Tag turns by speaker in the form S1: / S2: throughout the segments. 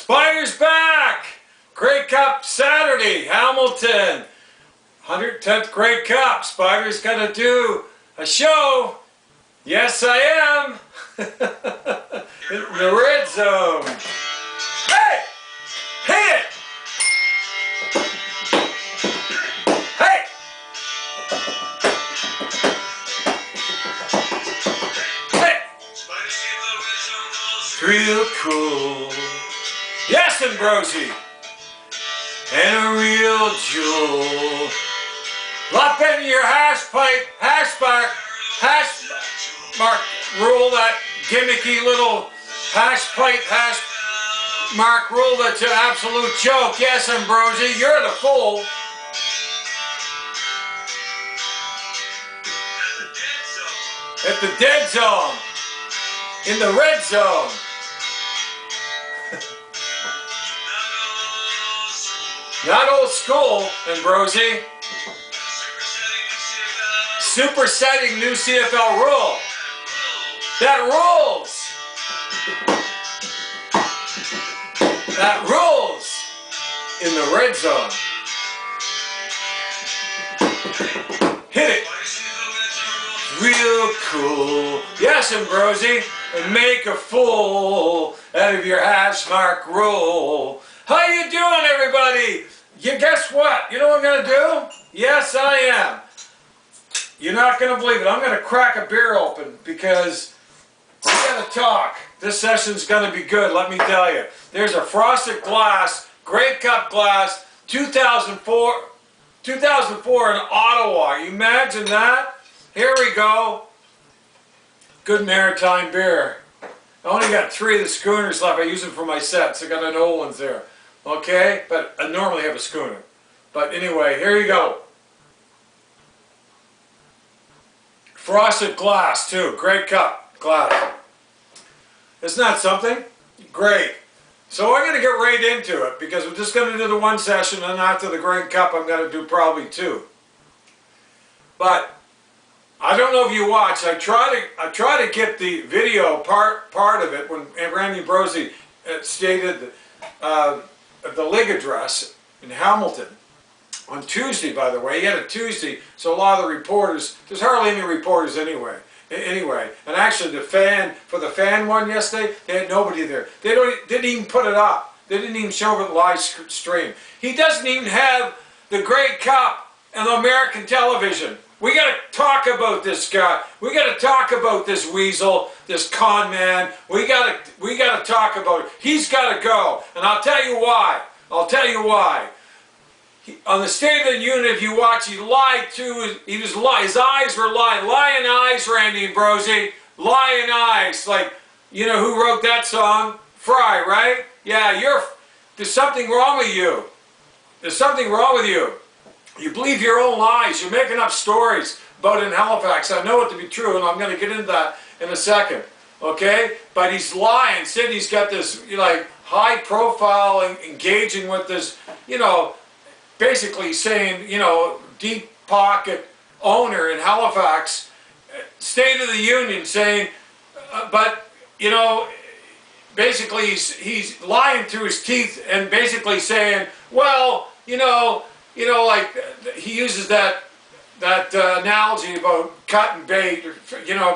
S1: Spiders back! Grey Cup Saturday, Hamilton. 110th Grey Cup. Spiders gonna do a show. Yes, I am. In the red zone. Hey! Hit it! Hey! Hey! Real cool. Yes, Ambrosi. And a real jewel. Lock in your hash mark rule, that gimmicky little hash mark rule that's an absolute joke. Yes, Ambrosi, you're the fool. At the dead zone. In the red zone. Not old school, Ambrosi. Supersetting new CFL rule. That rules. That rules in the red zone. Hit it. Real cool. Yes, Ambrosi. And make a fool out of your hash mark rule. How you doing, everybody? You guess what? You know what I'm going to do? Yes, I am. You're not going to believe it. I'm going to crack a beer open because we got to talk. This session's going to be good, let me tell you. There's a frosted glass, Grey Cup glass, 2004 in Ottawa. You imagine that? Here we go. Good maritime beer. I only got 3 of the schooners left. I use them for my sets. I got an old ones there. Okay? But I normally have a schooner. But anyway, here you go. Frosted glass too. Grey Cup glass. Isn't that something? Great. So I'm going to get right into it because we're just going to do the one session, and after the Grey Cup I'm going to do probably 2. But I don't know if you watch. I try to get the video part of it when Randy Ambrosi stated the league address in Hamilton on Tuesday. By the way, he had a Tuesday, so a lot of the reporters. There's hardly any reporters anyway. And actually, the fan one yesterday, they had nobody there. They didn't even put it up. They didn't even show it live stream. He doesn't even have the Grey Cup on American television. We got to talk about this guy. We got to talk about this weasel, this con man. We got to talk about it. He's got to go, and I'll tell you why. On the State of the Union, if you watch, he lied too. His eyes were lying. Lion eyes, Randy Ambrosi. Lion eyes. Like, you know who wrote that song? Fry, right? Yeah, there's something wrong with you. There's something wrong with you. You believe your own lies. You're making up stories about it in Halifax. I know it to be true, and I'm going to get into that in a second. Okay? But he's lying. Said he's got this, like, high profile and engaging with this, basically saying, deep pocket owner in Halifax, State of the Union saying, basically he's lying through his teeth and basically saying, well, like he uses that analogy about cutting bait, you know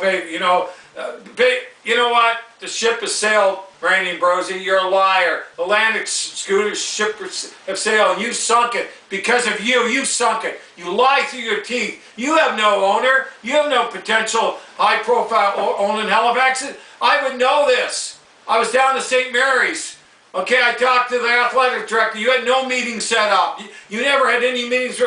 S1: what? The ship has sailed, Randy Ambrosi. You're a liar. The Atlantic schooner ship have sailed, and you sunk it because of you. You sunk it. You lie through your teeth. You have no owner. You have no potential high-profile owner in Halifax. I would know this. I was down to St. Mary's. Okay, I talked to the athletic director. You had no meetings set up. You never had any meetings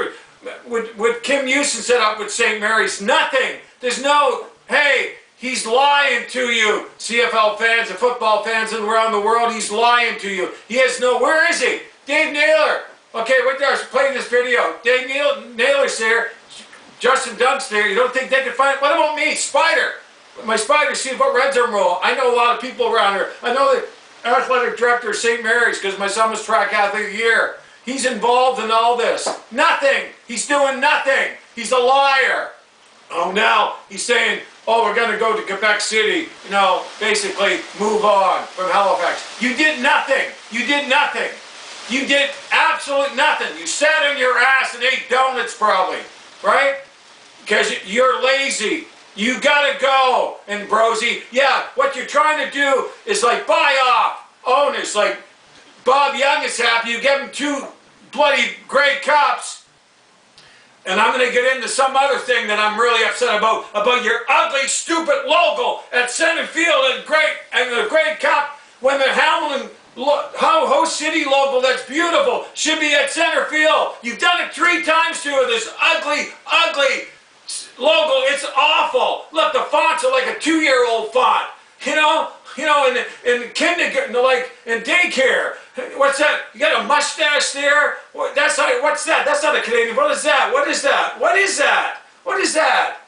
S1: with Kim Houston set up with St. Mary's. Nothing. There's no, hey, he's lying to you, CFL fans and football fans around the world. He's lying to you. He has no, where is he? Dave Naylor. Okay, wait there, I was playing this video. Dave Naylor's there. Justin Dunk's there. You don't think they can find, what about me, Spider? My Spider CFL Red-Zone Rule. I know a lot of people around here. I know the athletic director of St. Mary's because my son was track athlete of the year. He's involved in all this. Nothing. He's doing nothing. He's a liar. Oh, now he's saying, oh, we're going to go to Quebec City, you know, basically move on from Halifax. You did nothing. You did nothing. You did absolutely nothing. You sat on your ass and ate donuts probably, right? Because you're lazy. You gotta go. And Brosy, yeah, what you're trying to do is like buy off owners. Like Bob Young is happy. You give him 2 bloody Grey Cups. And I'm going to get into some other thing that I'm really upset about your ugly, stupid logo at center field and the Grey Cup when the Hamilton host city logo that's beautiful should be at center field. You've done it 3 times to this ugly, ugly logo. It's awful. Look, the fonts are like a 2-year-old font. You know, in kindergarten, like in daycare. What's that? You got a mustache there? That's not, what's that? That's not a Canadian. What is that? What is that? What is that? What is that?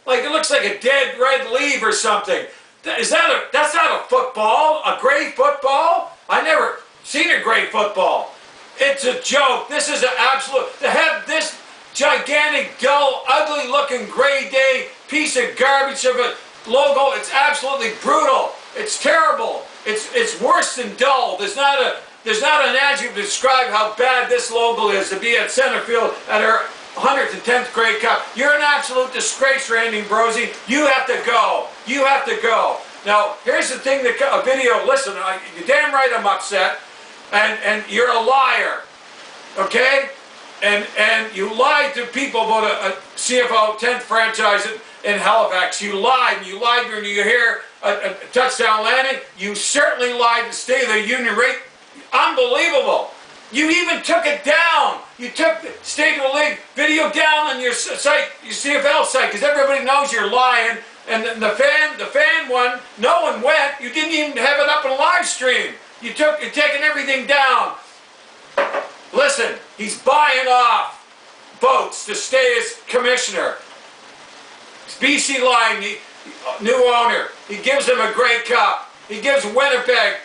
S1: Like it looks like a dead red leaf or something. That's not a football, a gray football? I never seen a gray football. It's a joke. This is an absolute, to have this gigantic, dull, ugly looking gray day piece of garbage of a logo, it's absolutely brutal. It's terrible. It's worse than dull. There's not an adjective to describe how bad this logo is to be at center field at our 110th Grey Cup. You're an absolute disgrace, Randy Brosy. You have to go. You have to go. Now, here's the thing, a video, listen, you're damn right I'm upset, and you're a liar, okay? And you lied to people about a CFL 10th franchise in Halifax. You lied, and you lied when you hear a touchdown landing. You certainly lied to State of the Union rate. Unbelievable. You even took it down. You took the State of the League video down on your site, your CFL site, because everybody knows you're lying. And the fan one, no one went. You didn't even have it up on live stream. You're taking everything down. Listen, he's buying off votes to stay as commissioner. BC Line, new owner. He gives him a Grey Cup. He gives Winnipeg,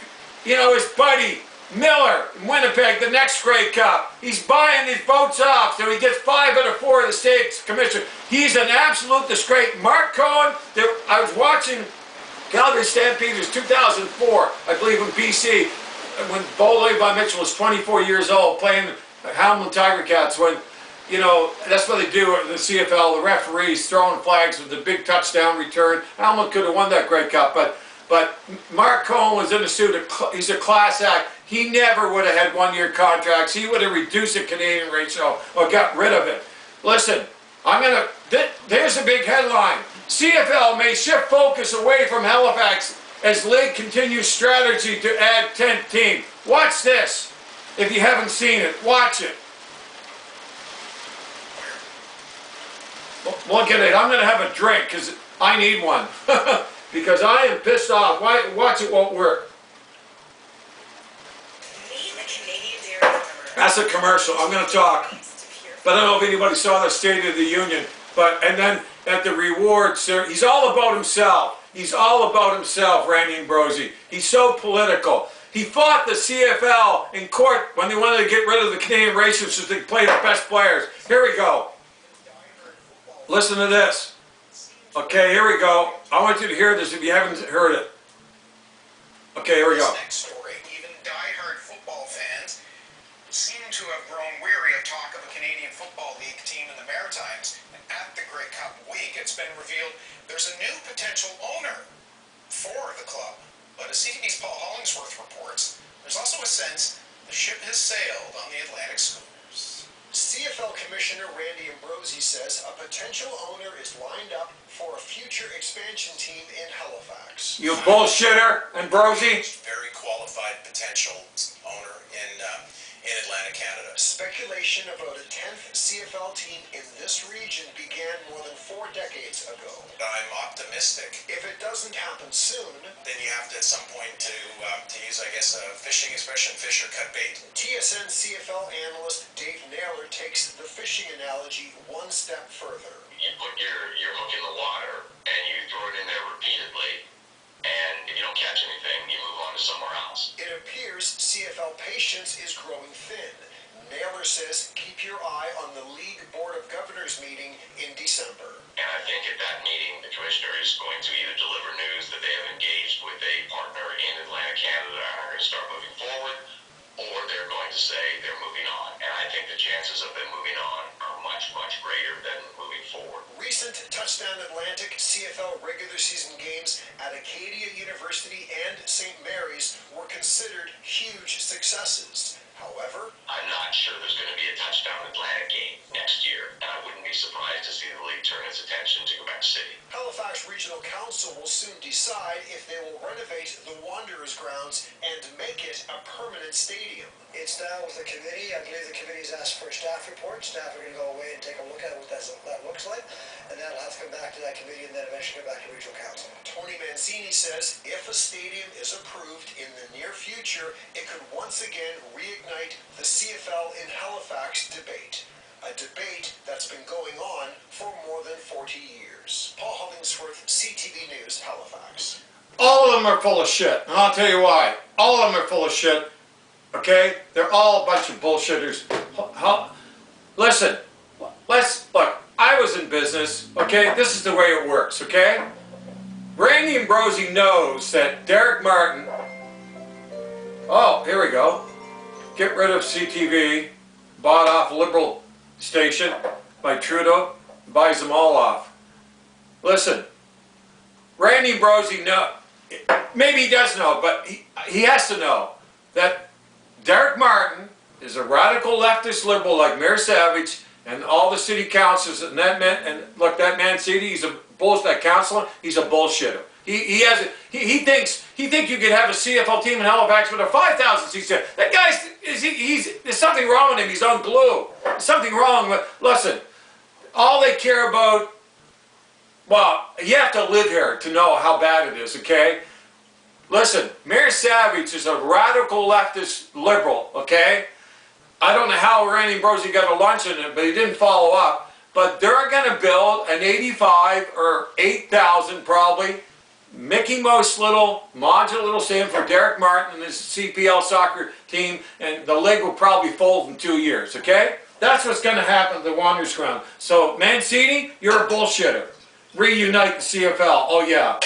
S1: you know, his buddy Miller in Winnipeg the next Grey Cup. He's buying these votes off, so he gets 5 out of 4 of the state's commissioner. He's an absolute disgrace. Mark Cohen, I was watching Calgary Stampeders 2004, I believe, in BC, when Bo Levi Mitchell was 24 years old, playing Hamilton Tiger Cats, when, you know, that's what they do in the CFL, the referees throwing flags with the big touchdown return. Hamilton could have won that Grey Cup, but Mark Cohen was in the suit. He's a class act. He never would have had 1-year contracts. He would have reduced the Canadian ratio or got rid of it. Listen, there's a big headline. CFL may shift focus away from Halifax as league continues strategy to add 10th team. Watch this. If you haven't seen it, watch it. Look at it. I'm going to have a drink because I need one. Because I am pissed off. Watch it won't work. That's a commercial. I'm going to talk. But I don't know if anybody saw the State of the Union. And then at the rewards, he's all about himself. He's all about himself, Randy Brosy. He's so political. He fought the CFL in court when they wanted to get rid of the Canadian races so they could play the best players. Here we go. Listen to this. Okay, here we go. I want you to hear this if you haven't heard it. Okay, here we go.
S2: This next story, even die-hard football fans seem to have grown weary of talk of a Canadian Football League team in the Maritimes. And at the Grey Cup week, it's been revealed there's a new potential owner for the club. But as CTV's Paul Hollingsworth reports, there's also a sense the ship has sailed on the Atlantic schooners. CFL Commissioner Randy Ambrosie says a potential owner is lined up for a future expansion team in Halifax.
S1: You bullshitter, Ambrosie.
S2: Very qualified potential owner in Atlantic Canada. Speculation about a 10th CFL team in this region began more than 4 decades ago. I'm optimistic. If it doesn't happen soon, then you have to at some point to use, I guess, fishing expression, fish or cut bait. TSN CFL analyst Dave Naylor takes the fishing analogy one step further.
S3: You put your hook in the water and you throw it in there repeatedly, and if you don't catch anything, you move on to somewhere else.
S2: It appears CFL patience is growing thin. Naylor says keep your eye on the League Board of Governors meeting in December.
S3: And I think at that meeting, the commissioner is going to either deliver news that they have engaged with a partner in Atlantic Canada and are going to start moving forward, or they're going to say they're moving on. And I think the chances of them moving on are much, much greater than moving forward.
S2: Recent Touchdown Atlantic CFL regular season games at Acadia University and St. Mary's were considered huge successes. However,
S3: I'm not sure there's going to be a Touchdown Atlantic game next year, and I wouldn't be surprised to see the league turn its attention to Quebec City.
S2: Halifax Regional Council will soon decide if they will renovate the Wanderers grounds and make it a permanent stadium. It's now with the committee. I believe the committee's asked for a staff report. Staff are going to go away and take a look at what that looks like, and that'll have to come back to that committee and then eventually come back to Regional Council. Tony Mancini says if a stadium is approved in the near future, it could once again reignite the CFL in Halifax debate. A debate that's been going on for more than 40 years. Paul Hollingsworth, CTV News, Halifax.
S1: All of them are full of shit, and I'll tell you why. All of them are full of shit, okay? They're all a bunch of bullshitters. Listen, look, I was in business, okay? This is the way it works, okay? Randy Ambrosi knows that Derek Martin, oh, here we go. Get rid of CTV, bought off Liberal station by Trudeau, buys them all off. Listen, Randy Ambrosi maybe he does know, but he has to know that Derek Martin is a radical leftist liberal like Mayor Savage and all the city councilors and that man, and look, that man City, he's a that councilor, he's a bullshitter. He thinks you could have a CFL team in Halifax with a 5,000 seats there. That guy's there's something wrong with him. He's on glue. There's something wrong with. Listen, all they care about. Well, you have to live here to know how bad it is. Okay. Listen, Mayor Savage is a radical leftist liberal. Okay. I don't know how Randy Ambrosi got a lunch in it, but he didn't follow up. But they're going to build an 85 or 8,000 probably Mickey Mouse little modular little stadium for Derek Martin and his CPL soccer team, and the league will probably fold in 2 years, okay? That's what's going to happen at the Wanderers ground. So, Mancini, you're a bullshitter. Reunite the CFL. Oh, yeah.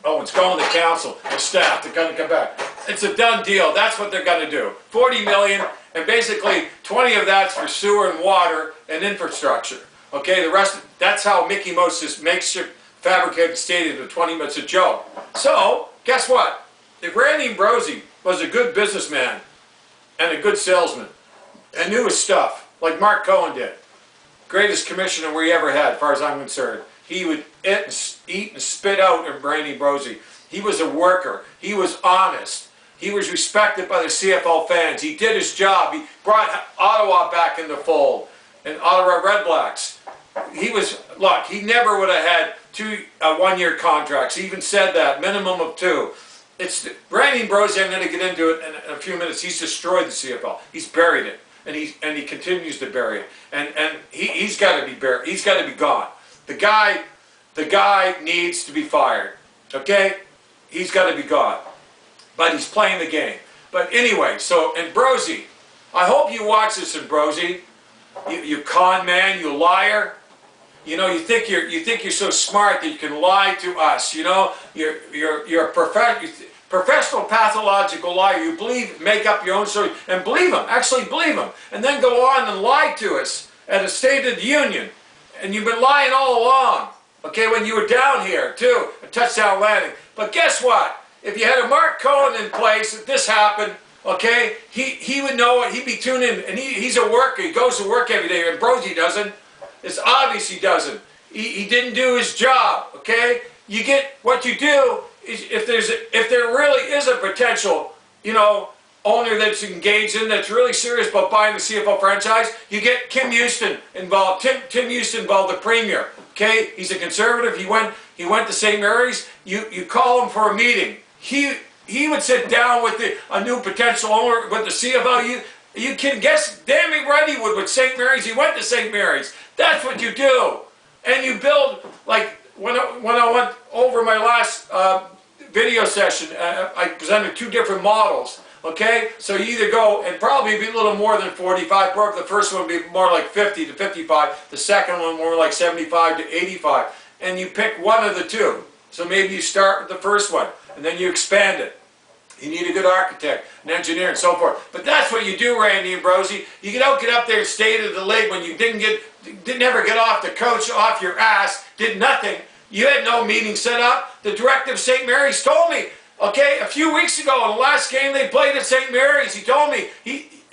S1: Oh, it's going to council, the staff, they're going to come back. It's a done deal. That's what they're going to do. 40 million, and basically 20 of that's for sewer and water and infrastructure. Okay, the rest, that's how Mickey Mouse just makes your fabricated stadium to 20 minutes a joke. So, guess what? If Randy Ambrosi was a good businessman and a good salesman and knew his stuff, like Mark Cohen did, greatest commissioner we ever had, as far as I'm concerned, he would eat and spit out of Randy Ambrosi. He was a worker. He was honest. He was respected by the CFL fans. He did his job. He brought Ottawa back in the fold and Ottawa Red Blacks. He never would have had 2 one-year contracts. He even said that, minimum of 2. It's Randy Ambrosi, I'm going to get into it in a few minutes. He's destroyed the CFL. He's buried it, and he continues to bury it. And he's got to be buried. He's got to be gone. The guy needs to be fired. Okay? He's got to be gone. But he's playing the game. But anyway, so Ambrosi, I hope you watch this, Ambrosi. You con man, you liar. You know, you think you're so smart that you can lie to us. You know, you're a professional pathological liar. You make up your own story and believe them. Actually believe them, and then go on and lie to us at a State of the Union. And you've been lying all along. Okay, when you were down here too, at Touchdown Landing. But guess what? If you had a Mark Cohen in place, if this happened, okay, he would know it. He'd be tuned in, and he's a worker. He goes to work every day. And Ambrosi doesn't. It's obvious he doesn't. He didn't do his job, okay? You get what you do is if there really is a potential, you know, owner that's engaged in, that's really serious about buying the CFL franchise, you get Kim Houston involved. Tim Houston involved, the premier, okay? He's a conservative. He went to St. Mary's. You call him for a meeting. He would sit down with a new potential owner with the CFL. You can guess damn right he would with St. Mary's. He went to St. Mary's. That's what you do. And you build, like when I went over my last video session, I presented 2 different models Okay, so you either go, and probably be a little more than 45. Probably the first one would be more like 50 to 55. The second one more like 75 to 85. And you pick one of the two. So maybe you start with the first one, and then you expand it. You need a good architect, an engineer, and so forth. But that's what you do, Randy and Brosy. You don't get up there and stay to the league when you didn't ever get off the coach, off your ass, did nothing. You had no meeting set up. The director of St. Mary's told me, okay, a few weeks ago in the last game they played at St. Mary's, he told me,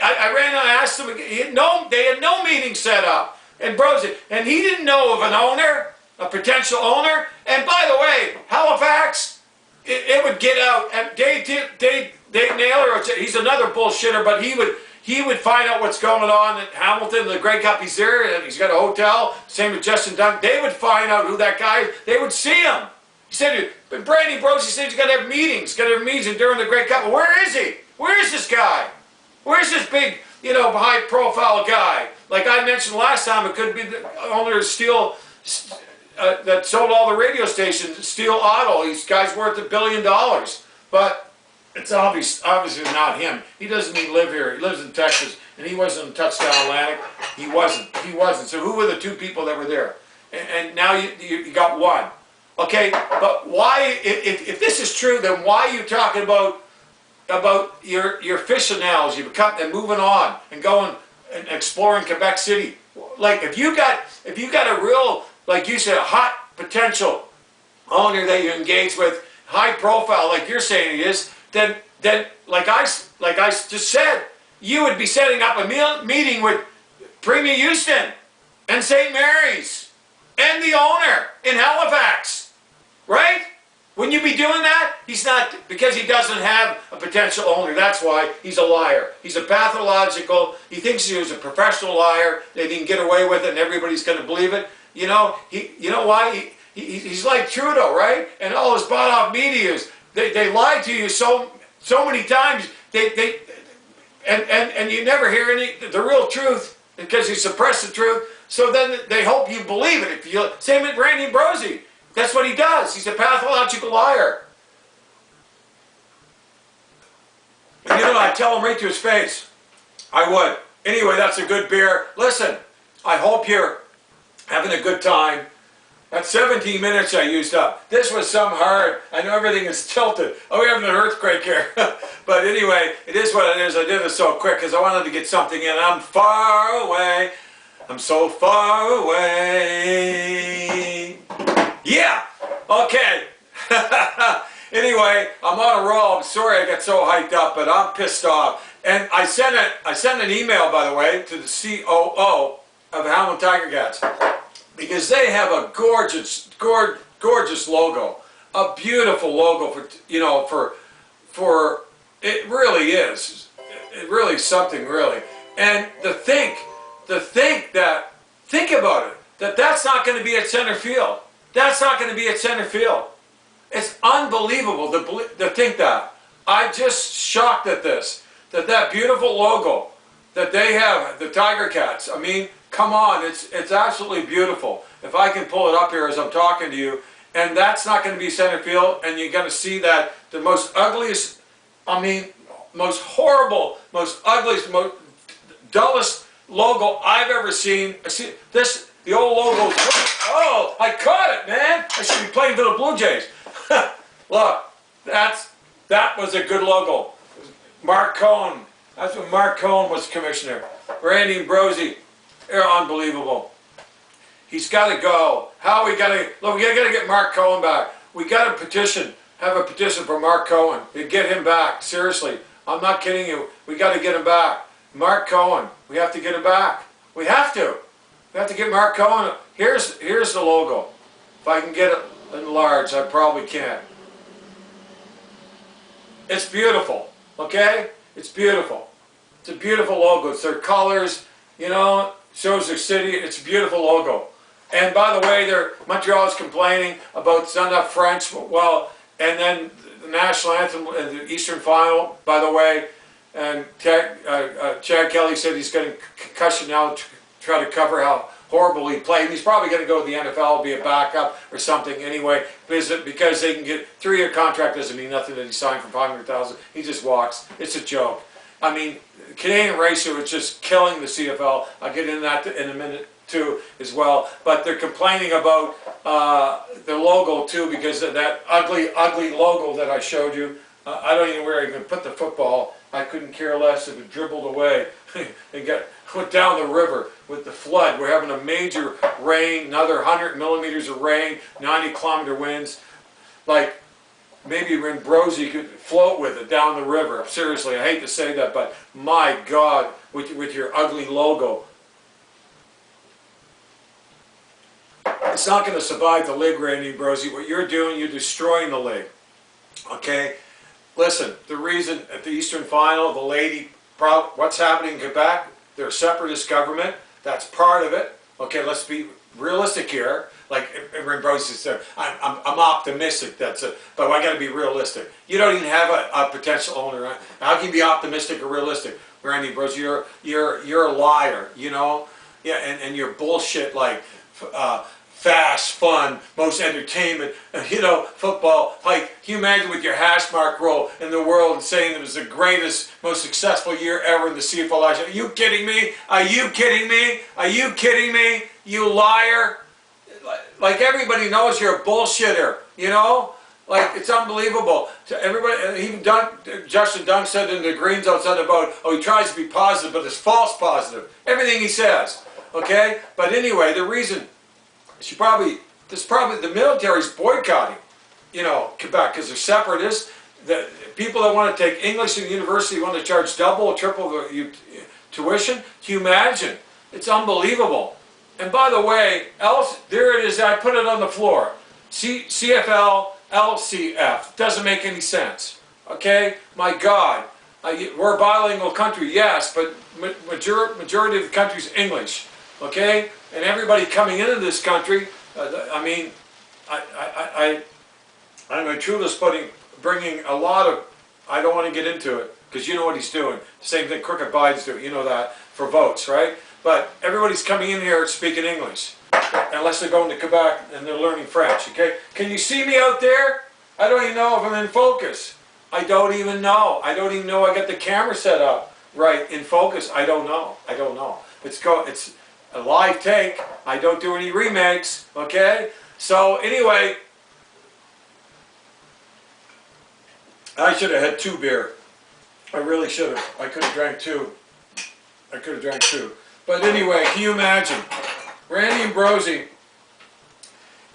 S1: I ran and I asked him, they had no meeting set up. And Brosy, and he didn't know of an owner, a potential owner. And by the way, Halifax, it would get out. And Dave Naylor, he's another bullshitter, but he would find out what's going on at Hamilton, the Grey Cup. He's there, and he's got a hotel. Same with Justin Dunn. They would find out who that guy is. They would see him. He said, but Brandy Brosy said he's got to have meetings. Got to have meetings during the Grey Cup. Well, where is he? Where is this guy? Where's this big, high-profile guy? Like I mentioned last time, it could be the owner of Steel. That sold all the radio stations, Steel Auto. This guy's worth $1 billion. But it's obviously not him. He doesn't even live here. He lives in Texas, and he wasn't in Touchdown Atlantic. He wasn't. So who were the two people that were there? And now you got one. Okay, but why, if this is true, then why are you talking about your fish analogy and moving on and going and exploring Quebec City? Like if you got a real, like you said, a hot potential owner that you engage with, high profile, like you're saying it is, then like I just said, you would be setting up a meeting with Premier Houston and St. Mary's and the owner in Halifax, right? Wouldn't you be doing that? He's not, because he doesn't have a potential owner. That's why he's a liar. He's a pathological, he thinks he was a professional liar, that he can get away with it and everybody's going to believe it. You know why? He's like Trudeau, right? And all his bought-off medias, they lied to you so many times, and you never hear the real truth because you suppress the truth. So then they hope you believe it. Same with Randy Brosy. That's what he does. He's a pathological liar. And I'd tell him right to his face. I would. Anyway, that's a good beer. Listen, I hope you're having a good time. That's 17 minutes I used up. This was some hard. I know everything is tilted. Oh, we're having an earthquake here. But anyway, it is what it is. I did it so quick because I wanted to get something in. I'm far away. I'm so far away. Yeah. Okay. Anyway, I'm on a roll. I'm sorry I got so hyped up, but I'm pissed off. And I sent an email, by the way, to the COO of Hamilton Tiger Cats, because they have a gorgeous logo, a beautiful logo for it really is. It really is something really. And think about it, that's not going to be at center field. That's not going to be at center field. It's unbelievable to think that. I'm just shocked at this. That beautiful logo that they have, the Tiger Cats. I mean, come on, it's absolutely beautiful. If I can pull it up here as I'm talking to you, and that's not going to be center field, and you're going to see that the most ugliest, most horrible, most ugliest, most dullest logo I've ever seen. The old logo. Oh, I caught it, man. I should be playing for the Blue Jays. Look, that was a good logo. Mark Cohen. That's when Mark Cohen was commissioner. Randy Brosy. They're unbelievable. He's got to go. How we got to get Mark Cohen back. We got to petition. Have a petition for Mark Cohen to get him back. Seriously, I'm not kidding you. We got to get him back. Mark Cohen. We have to get him back. We have to. We have to get Mark Cohen. Here's the logo. If I can get it enlarged, I probably can. It's beautiful, okay? It's beautiful. It's a beautiful logo. It's their colors, shows their city. It's a beautiful logo. And by the way, Montreal is complaining about it's not enough French. Well, and then the national anthem in the Eastern Final, by the way, and Chad Kelly said he's getting concussion now to try to cover how horribly played. And he's probably going to go to the NFL, be a backup or something anyway, because they can get 3-year contract doesn't mean nothing that he signed for $500,000. He just walks. It's a joke. I mean, Canadian racer is just killing the CFL. I'll get into that in a minute too as well. But they're complaining about the logo too, because of that ugly logo that I showed you. I don't even know where I even put the football. I couldn't care less if it dribbled away and went down the river with the flood. We're having a major rain, another 100 millimeters of rain, 90-kilometer winds. Like, maybe Renbrosi could float with it down the river. Seriously, I hate to say that, but my God, with your ugly logo. It's not going to survive the league, Randy Ambrosi. What you're doing, you're destroying the league. Okay? Listen, the reason at the Eastern Final, the lady, what's happening in Quebec, they're a separatist government. That's part of it. Okay, let's be realistic here. Like Ambrosi said, I'm optimistic. That's it. But I got to be realistic. You don't even have a potential owner. Right? How can you be optimistic or realistic, Randy Ambrosi? You're a liar. You know, yeah, and you're bullshit like. Fast, fun, most entertainment, you know, football. Like, can you imagine with your hash mark rule in the world and saying it was the greatest, most successful year ever in the CFL last year? Are you kidding me? Are you kidding me? Are you kidding me? You liar. Like, everybody knows you're a bullshitter, you know? Like, it's unbelievable. Everybody, even Justin Dunn said in the Green Zone something about, oh, he tries to be positive, but it's false positive. Everything he says, okay? But anyway, the reason... the military's boycotting, you know, Quebec because they're separatists. The people that want to take English in the university want to charge double or triple the tuition. Can you imagine? It's unbelievable. And by the way, there it is. I put it on the floor. CFL, LCF. Doesn't make any sense. Okay? My God. We're a bilingual country, yes, but majority of the country's English. Okay? And everybody coming into this country, I mean, I'm a truthist bringing a lot of, I don't want to get into it, because you know what he's doing. Same thing Crooked Biden's doing, you know that, for votes, right? But everybody's coming in here speaking English, unless they're going to Quebec and they're learning French, okay? Can you see me out there? I don't even know if I'm in focus. I don't even know. I don't even know I got the camera set up right in focus. I don't know. I don't know. It's a live take. I don't do any remakes, okay? So anyway, I should have had 2 beer. I really should have. I could have drank 2. I could have drank 2. But anyway, can you imagine? Randy Ambrosi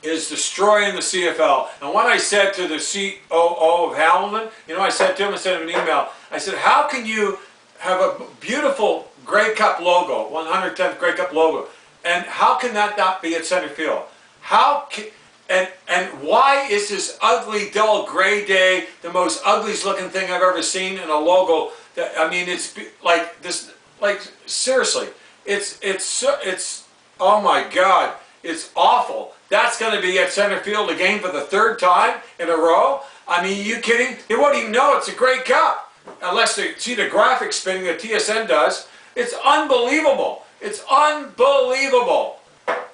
S1: is destroying the CFL. And what I said to the COO of Hamilton, you know, I said to him, I sent him an email. I said, how can you have a beautiful Grey Cup logo, 110th Grey Cup logo, and how can that not be at center field? How can, and why is this ugly, dull gray day the most ugliest looking thing I've ever seen in a logo? That, I mean, it's like this, like seriously, it's oh my God, it's awful. That's going to be at center field again for the 3rd time in a row. I mean, are you kidding? They won't even know it's a Grey Cup unless they see the graphics spinning that TSN does. It's unbelievable. It's unbelievable.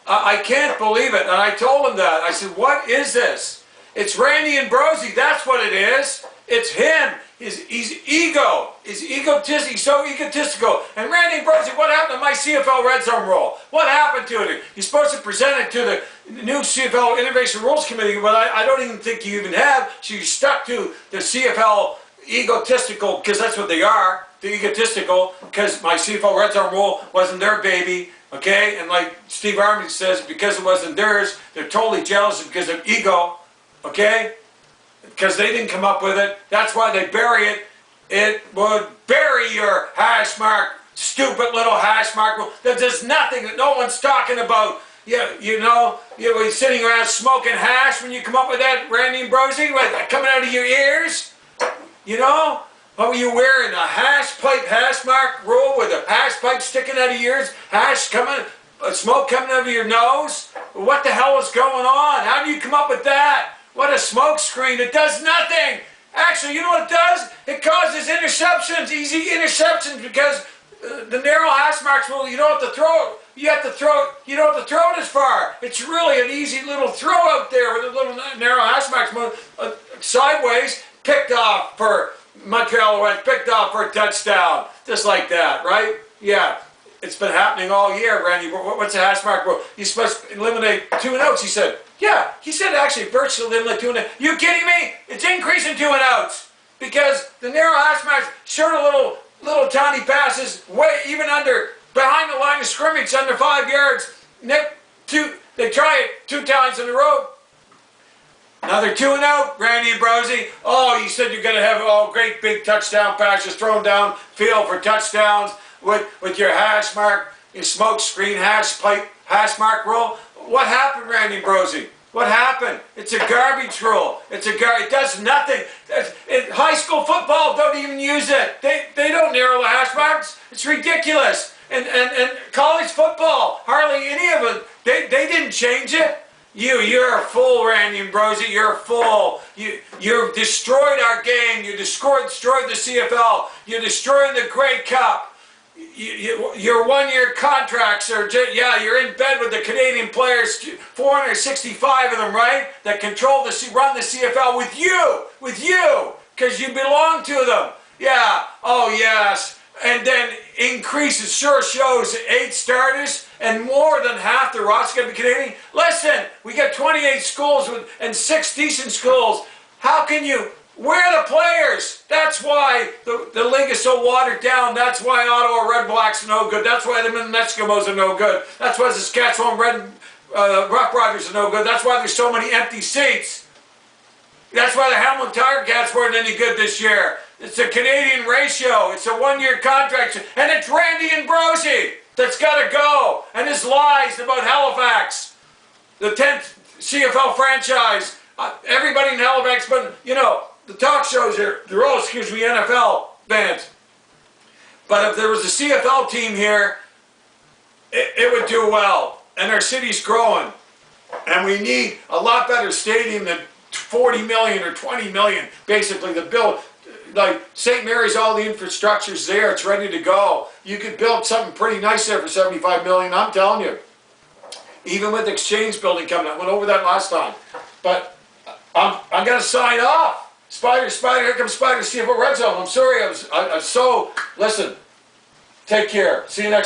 S1: I can't believe it. And I told him that. I said, what is this? It's Randy Ambrosi. That's what it is. It's him. He's ego. He's egotistic. He's so egotistical. And Randy Ambrosi, what happened to my CFL Red-Zone Rule? What happened to it? You're supposed to present it to the new CFL Innovation Rules Committee, but I don't even think you even have. So you're stuck to the CFL egotistical, because that's what they are. They're egotistical, because my CFL Red-Zone Rule wasn't their baby, okay? And like Steve Armstrong says, because it wasn't theirs, they're totally jealous because of ego, okay? Because they didn't come up with it. That's why they bury it. It would bury your hash mark, stupid little hash mark rule. There's nothing that no one's talking about. Yeah, you know, you're sitting around smoking hash when you come up with that, Randy Ambrosi, like coming out of your ears. You know? What were you wearing? A hash pipe hash mark rule with a hash pipe sticking out of your ears? Smoke coming out of your nose? What the hell is going on? How do you come up with that? What a smoke screen. It does nothing. Actually, you know what it does? It causes interceptions, easy interceptions, because the narrow hash marks rule, you don't have to throw it you have to throw, you don't have to throw it as far. It's really an easy little throw out there with a little narrow hash marks sideways, picked off for Montreal West, picked off for a touchdown. Just like that, right? Yeah. It's been happening all year, Randy. What's the hash mark rule? You're supposed to eliminate 2 and outs, he said. Yeah, he said actually virtually eliminate 2 and outs. You kidding me? It's increasing 2 and outs. Because the narrow hash marks, short of little tiny passes, way even under, behind the line of scrimmage, under 5 yards. They try it 2 times in a row. Another 2 and out, Randy and Brosy. Oh, you said you're going to have great big touchdown passes thrown down field for touchdowns with your hash mark, your smoke screen hash mark rule. What happened, Randy and Brosy? What happened? It's a garbage rule. It does nothing. High school football don't even use it. They don't narrow the hash marks. It's ridiculous. And college football, hardly any of it. They didn't change it. You're a fool, Randy and Brosy. You're a fool. You've destroyed our game. You destroyed the CFL. You're destroying the Grey Cup. Your 1-year contracts are you're in bed with the Canadian players, 465 of them, right? That run the CFL with you, because you belong to them. Yeah. Oh yes. And then increases sure shows 8 starters and more than half the roster going to be Canadian. Listen, we got 28 schools and 6 decent schools. How can you? Where are the players? That's why the league is so watered down. That's why Ottawa Red Blacks are no good. That's why the Eskimos are no good. That's why the Saskatchewan Rough Riders are no good. That's why there's so many empty seats. That's why the Hamilton Tiger Cats weren't any good this year. It's a Canadian ratio. It's a 1-year contract. And it's Randy and Brosy that's got to go. And his lies about Halifax, the 10th CFL franchise. Everybody in Halifax, but the talk shows they're all, excuse me, NFL fans. But if there was a CFL team here, it would do well. And our city's growing. And we need a lot better stadium than 40 million or 20 million, basically, to build. Like St. Mary's, all the infrastructure's there. It's ready to go. You could build something pretty nice there for 75 million, I'm telling you. Even with the Exchange building coming up. Went over that last time. But I'm going to sign off. Spider, here comes Spider, CFL Red Zone. I'm sorry, I was so, listen, take care. See you next time.